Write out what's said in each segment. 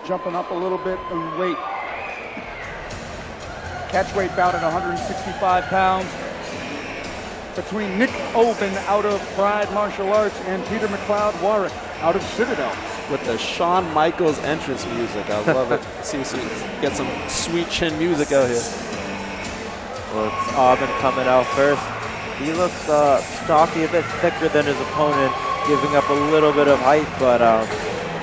jumping up a little bit in weight. Catchweight bout at 165 pounds between Nick Oben out of Pride Martial Arts and Peter McLeod Warwick out of Citadel. With the Shawn Michaels entrance music. I love it. Get some sweet chin music out here. Well, it's Oben coming out first. He looks stocky, a bit thicker than his opponent, giving up a little bit of height, but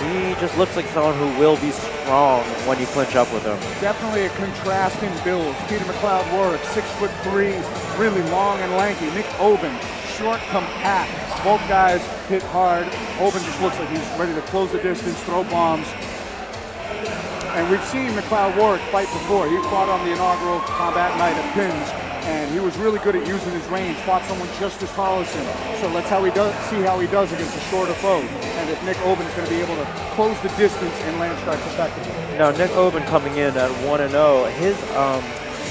he just looks like someone who will be strong when you clinch up with him. Definitely a contrasting build. Peter McLeod Warwick, 6'3", really long and lanky. Nick Oben, short, compact. Both guys hit hard. Oben just looks like he's ready to close the distance, throw bombs. And we've seen McLeod Warwick fight before. He fought on the inaugural Combat Night at Pins, and he was really good at using his range, fought someone just as tall as him. So let's see how he does against a shorter foe, and if Nick Oben is going to be able to close the distance and land strikes effectively. Now, Nick Oben coming in at 1-0, his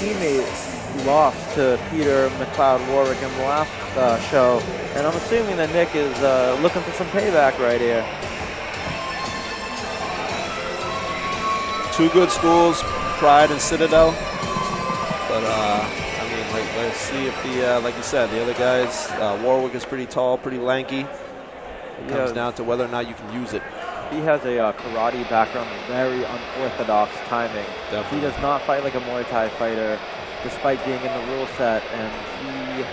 teammate lost to Peter McLeod Warwick in the last show, and I'm assuming that Nick is looking for some payback right here. Two good schools, Pride and Citadel, but I mean, let's see if the like you said, the other guys, Warwick is pretty tall, pretty lanky. It comes down to whether or not you can use it. He has a karate background, very unorthodox timing. Definitely. He does not fight like a Muay Thai fighter, despite being in the rule set, and he is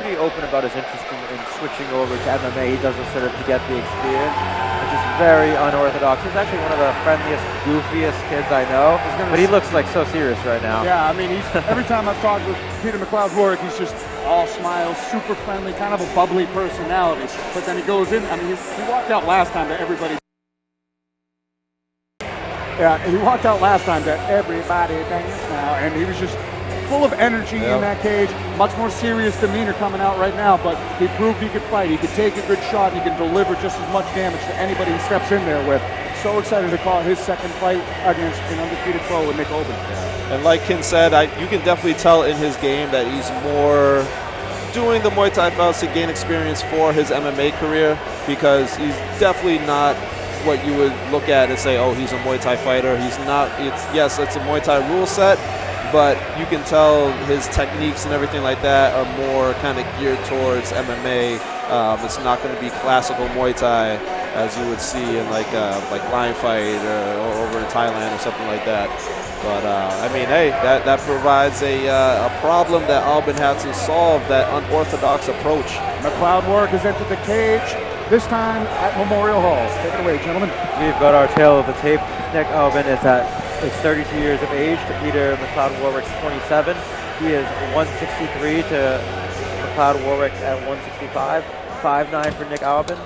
pretty open about his interest in switching over to MMA. He does it sort of to get the experience. It's just very unorthodox. He's actually one of the friendliest, goofiest kids I know, but he looks like so serious right now. Yeah, I mean, every time I've talked with Peter McLeod Warwick, he's just all smiles, super friendly, kind of a bubbly personality. But then he goes in, I mean, he walked out last time to everybody. Yeah, he walked out last time to everybody dance now, and he was just full of energy in that cage. Much more serious demeanor coming out right now, but he proved he could fight. He could take a good shot, and he can deliver just as much damage to anybody he steps in there with. So excited to call his second fight against an undefeated foe with Nick Oben. And like Ken said, you can definitely tell in his game that he's more doing the Muay Thai fights to gain experience for his MMA career, because he's definitely not what you would look at and say, oh, he's a Muay Thai fighter. He's not. Yes, it's a Muay Thai rule set, but you can tell his techniques and everything like that are more kind of geared towards MMA. It's not going to be classical Muay Thai as you would see in like Lion Fight or over in Thailand or something like that. But I mean, hey, that provides a problem that Oben had to solve, that unorthodox approach. McLeod Warwick has entered the cage, this time at Memorial Hall. Take it away, gentlemen. We've got our tail of the tape. Nick Oben is 32 years of age to Peter McLeod Warwick's 27. He is 163 to McLeod Warwick at 165. 5'9" for Nick Oben.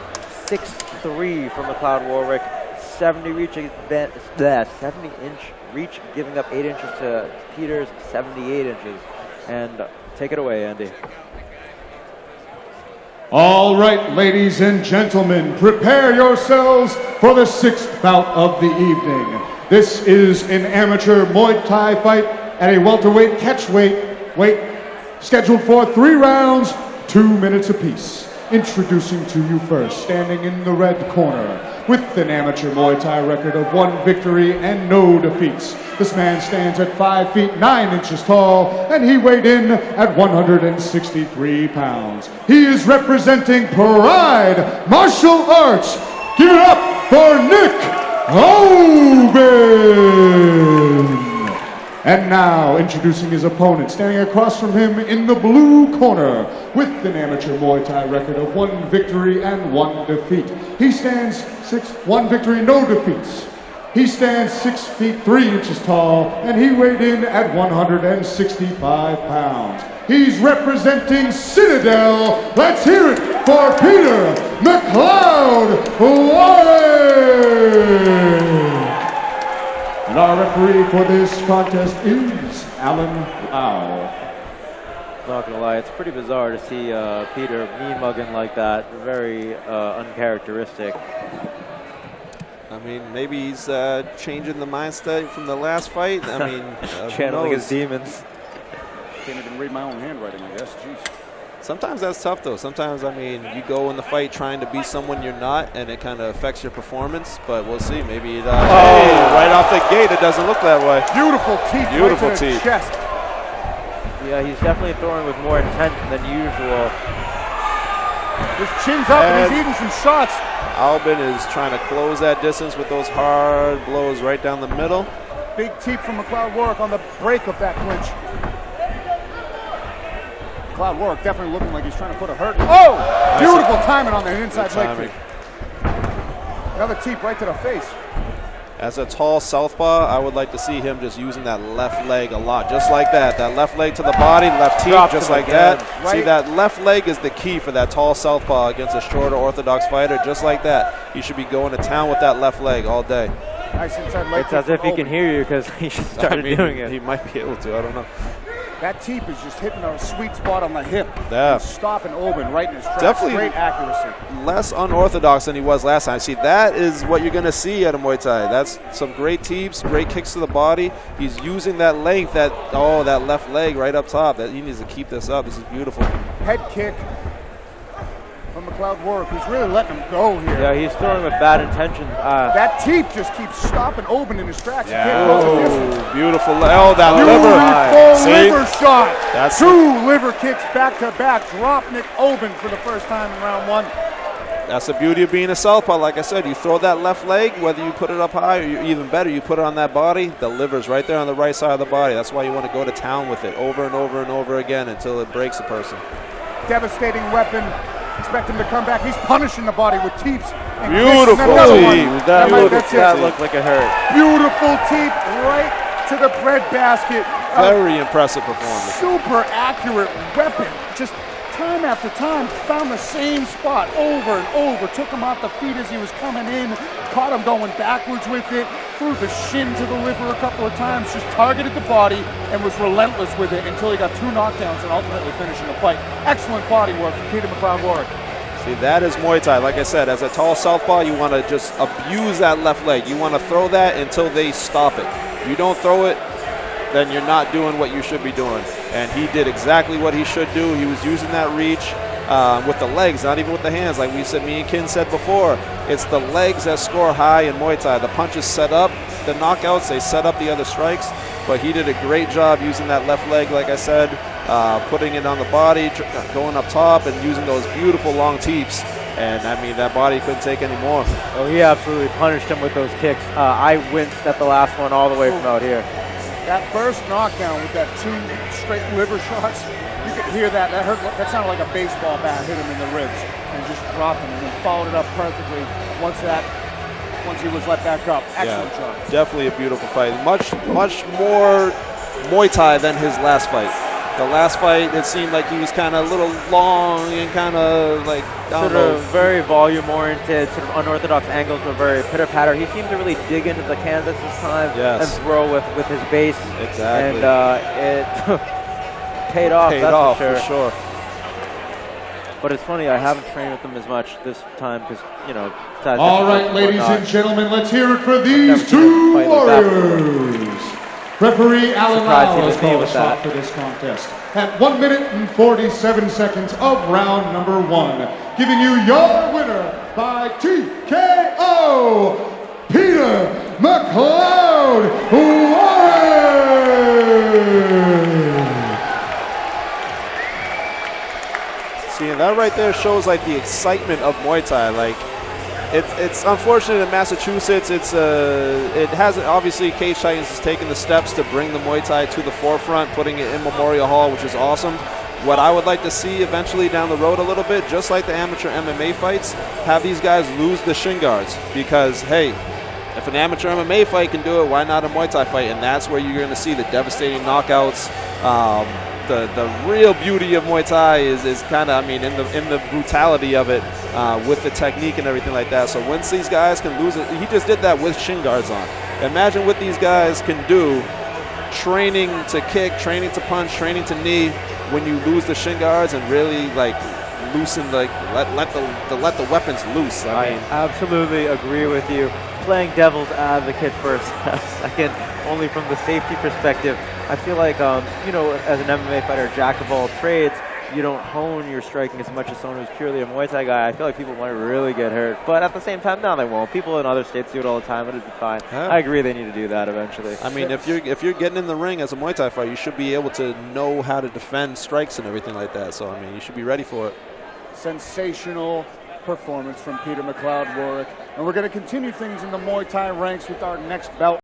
6'3" for McLeod Warwick. 70-inch reach, giving up 8 inches to Peter's 78 inches. And take it away, Andy. All right, ladies and gentlemen, prepare yourselves for the sixth bout of the evening. This is an amateur Muay Thai fight at a welterweight catchweight weight, scheduled for 3 rounds, 2 minutes apiece. Introducing to you first, standing in the red corner, with an amateur Muay Thai record of 1 victory and no defeats. This man stands at 5 feet 9 inches tall, and he weighed in at 163 pounds. He is representing Pride Martial Arts. Give it up for Nick Oben! And now, introducing his opponent, standing across from him in the blue corner, with an amateur Muay Thai record of 1 victory and 1 defeat. He stands 1 victory, no defeats. He stands 6 feet 3 inches tall, and he weighed in at 165 pounds. He's representing Citadel. Let's hear it for Peter McLeod Warwick! And our referee for this contest is Alan Lau. Not gonna lie, it's pretty bizarre to see Peter mean-mugging like that. Very uncharacteristic. I mean, maybe he's changing the mindset from the last fight. I mean, channeling his demons. Can't even read my own handwriting, I guess. Jeez. Sometimes that's tough, though. Sometimes, I mean, you go in the fight trying to be someone you're not, and it kind of affects your performance. But we'll see. Maybe hey, right off the gate, it doesn't look that way. Beautiful teeth. Beautiful right to the teeth. chest. Yeah, he's definitely throwing with more intent than usual. His chin's up and he's eating some shots. Albin is trying to close that distance with those hard blows right down the middle. Big teep from McLeod Warwick on the break of that clinch. McLeod Warwick definitely looking like he's trying to put a hurt. Oh! Beautiful timing on the inside leg kick. Another teep right to the face. As a tall southpaw, I would like to see him just using that left leg a lot, just like that. That left leg to the body, left teep, just like that. Right. See, that left leg is the key for that tall southpaw against a shorter orthodox fighter, just like that. He should be going to town with that left leg all day. Nice inside leg It's kick as if from he can Oben. hear you because he just started doing it. He might be able to, I don't know. That teep is just hitting a sweet spot on the hip. Yeah. And stopping Oben right in his tracks. Definitely. Great accuracy. Less unorthodox than he was last time. See, that is what you're going to see at a Muay Thai. That's some great teeps, great kicks to the body. He's using that length, that left leg right up top. That he needs to keep this up. This is beautiful. Head kick from McLeod Warwick, who's really letting him go here. Yeah, he's throwing with bad intentions. That teep just keeps stopping Oben in his tracks. He can't go the distance. Oh, beautiful. Oh, that Beautiful liver. liver shot. That's Two liver kicks back to back. Drop Nick Oben for the first time in round one. That's the beauty of being a southpaw. Like I said, you throw that left leg, whether you put it up high or even better, you put it on that body, the liver's right there on the right side of the body. That's why you want to go to town with it over and over and over again until it breaks a person. Devastating weapon. Expect him to come back. He's punishing the body with teeps. And Beautiful kicks. And another one. teep. That's That it. looked like it hurt. Beautiful teep right to the bread basket. Very impressive performance. Super accurate weapon. Just time after time, found the same spot over and over. Took him off the feet as he was coming in. Caught him going backwards with it. Threw the shin to the liver a couple of times. Just targeted the body and was relentless with it until he got 2 knockdowns and ultimately finishing the fight. Excellent body work from Peter McLeod Warwick. See, that is Muay Thai. Like I said, as a tall southpaw, you want to just abuse that left leg. You want to throw that until they stop it. You don't throw it, then you're not doing what you should be doing. And he did exactly what he should do. He was using that reach with the legs, not even with the hands. Like we said, me and Kin said before, it's the legs that score high in Muay Thai. The punches set up the knockouts, they set up the other strikes, but he did a great job using that left leg, like I said, putting it on the body, going up top, and using those beautiful long teeps. And, I mean, that body couldn't take any more. Oh, he absolutely punished him with those kicks. I winced at the last one all the way from out here. That first knockdown with that 2 straight liver shots, you could hear that. That sounded like a baseball bat hit him in the ribs and just dropped him, and then followed it up perfectly once he was let back up. Excellent job. Definitely a beautiful fight. Much more Muay Thai than his last fight. The last fight, it seemed like he was kind of a little long and kind of like, Sort of very volume-oriented, sort of unorthodox angles, but very pitter-patter. He seemed to really dig into the canvas this time and throw with his base. Exactly. And it paid off, for sure. But it's funny, I haven't trained with him as much this time because, you know. All right, ladies and gentlemen, let's hear it for these two warriors. Referee Alan Lau has called a stop for this contest at 1 minute and 47 seconds of round number 1, giving you your winner by TKO, Peter McLeod Warwick. See, and that right there shows like the excitement of Muay Thai. Like, it's unfortunate in Massachusetts. It hasn't, obviously Cage Titans has taken the steps to bring the Muay Thai to the forefront, putting it in Memorial Hall, which is awesome. What I would like to see eventually down the road a little bit, just like the amateur MMA fights, have these guys lose the shin guards, because hey, if an amateur MMA fight can do it, why not a Muay Thai fight? And that's where you're going to see the devastating knockouts. The real beauty of Muay Thai is kind of, I mean, in the brutality of it, with the technique and everything like that. So once these guys can lose it, he just did that with shin guards on. Imagine what these guys can do, training to kick, training to punch, training to knee, when you lose the shin guards and really like loosen, like let the weapons loose. I mean, absolutely agree with you. Playing devil's advocate for a second, only from the safety perspective, I feel like, you know, as an MMA fighter, jack of all trades, you don't hone your striking as much as someone who's purely a Muay Thai guy, I feel like people might really get hurt. But at the same time, no, they won't. People in other states do it all the time. It'll be fine. Yeah. I agree they need to do that eventually. I mean, if you're getting in the ring as a Muay Thai fighter, you should be able to know how to defend strikes and everything like that. So, I mean, you should be ready for it. Sensational performance from Peter McLeod Warrick. And we're going to continue things in the Muay Thai ranks with our next bout.